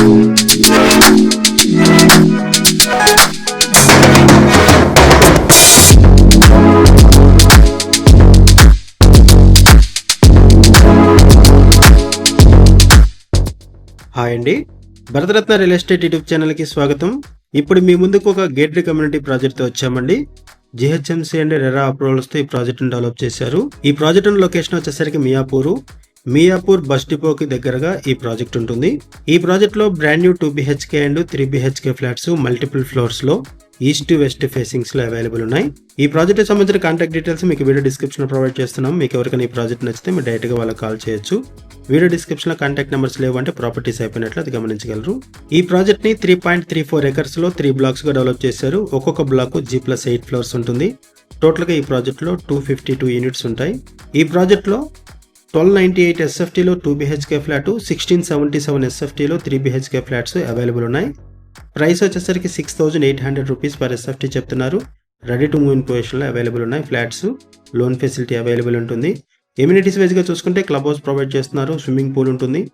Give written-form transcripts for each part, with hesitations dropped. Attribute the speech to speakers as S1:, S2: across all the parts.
S1: Hi అండి, Bharat Ratna real estate YouTube ఛానల్కి స్వాగతం. ఇప్పుడు మీ ముందుకు ఒక గేటెడ్ కమ్యూనిటీ ప్రాజెక్ట్తో వచ్చామండి. జిహెచ్ఎంసీ అండ్ రెరా అప్రూవల్స్తో ఈ ప్రాజెక్ట్ను డెవలప్ చేశారు. ఈ ప్రాజెక్ట్ లొకేషన్ వచ్చేసరికి మియాపూర్ బస్ డిపోకి దగ్గరగా ఈ ప్రాజెక్ట్ ఉంటుంది. ఈ ప్రాజెక్ట్ లో brand new 2 BHK and 3 BHK flats multiple floors లో ఈస్ట్ టు వెస్ట్ ఫేసింగ్స్ లో అవైలబుల్ ఉన్నాయి. ఈ ప్రాజెక్ట్ కి సంబంధించిన కాంటాక్ట్ డీటెయిల్స్ మీకు వీడియో డిస్క్రిప్షన్ లో ప్రొవైడ్ చేస్తున్నాం. మీకు ఎవరికైనా ఈ ప్రాజెక్ట్ నచ్చితే మీరు డైరెక్ట్ గా వాళ్ళకి కాల్ చేయొచ్చు. వీడియో డిస్క్రిప్షన్ లో కాంటాక్ట్ నెంబర్స్ లేవు అంటే ప్రాపర్టీస్ అయిపోయినట్లు అది గమనించగలరు. ఈ ప్రాజెక్ట్ ని 3.34 acres లో 3 blocks గా డెవలప్ చేశారు. ఒక్కొక్క బ్లాక్ G+8 ఫ్లోర్స్ ఉంటుంది. టోటల్ గా ఈ ప్రాజెక్ట్ లో 252 యూనిట్స్ ఉంటాయి. ఈ ప్రాజెక్ట్ లో 1298 SFT లో 2 BHK ఫ్లాట్, 1677 SFT లో 3 BHK ఫ్లాట్స్ అవైలబుల్ ఉన్నాయి. ప్రైస్ వచ్చేసరికి 6,800 రూపీస్ పర్ SFT చెప్తున్నారు. Ready to move in position లో అవైలబుల్ ఉన్నాయి ఫ్లాట్స్. లోన్ ఫెసిలిటీ అవైలబుల్ ఉంటుంది. ఎమ్యూనిటీస్ వైజ్ గా చూసుకుంటే క్లబ్ హౌస్ ప్రొవైడ్ చేస్తున్నారు. స్విమ్మింగ్ పూల్ ఉంటుంది.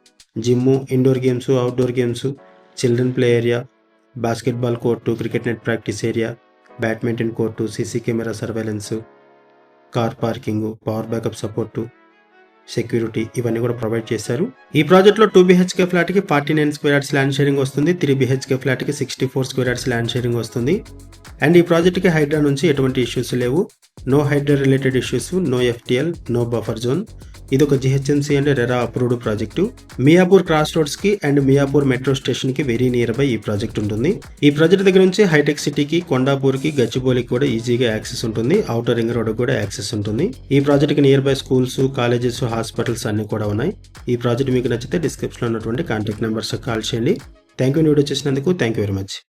S1: Gym, indoor games, outdoor games, children play area, basketball court, cricket net practice area, badminton court, CC camera surveillance, car parking, power backup support, security ఇవన్నీ కూడా provide చేశారు. ఈ project లో 2 BHK flat కి 49 square yards land sharing వస్తుంది. 3 BHK flat కి 64 square yards land sharing వస్తుంది. And ఈ ప్రాజెక్ట్ కి హైడ్రా నుంచి ఎటువంటి ఇష్యూస్ లేవు. No Hydraa related issues, no FTL, no buffer zone. ఇది ఒక GHMC and RERA approved project. Miyapur cross roads కి అండ్ మియాపూర్ మెట్రో స్టేషన్ కి వెరీ నియర్ బై ఈ ప్రాజెక్ట్ ఉంటుంది. ఈ ప్రాజెక్ట్ దగ్గర నుంచి హైటెక్ సిటీకి, కొండాపూర్ కి, గచ్చిబౌలికి కూడా ఈజీగా యాక్సెస్ ఉంటుంది. ఔటర్ రింగ్ రోడ్ కూడా యాక్సెస్ ఉంటుంది. ఈ ప్రాజెక్ట్ కి near by schools, colleges, hospitals అన్ని కూడా ఉన్నాయి. ఈ ప్రాజెక్ట్ మీకు నచ్చితే డిస్క్రిప్షన్ లో ఉన్నటువంటి కాంటాక్ట్ నెంబర్స్ కాల్ చేయండి. థ్యాంక్ యూ వీడియో చేసినందుకు. Thank you very much.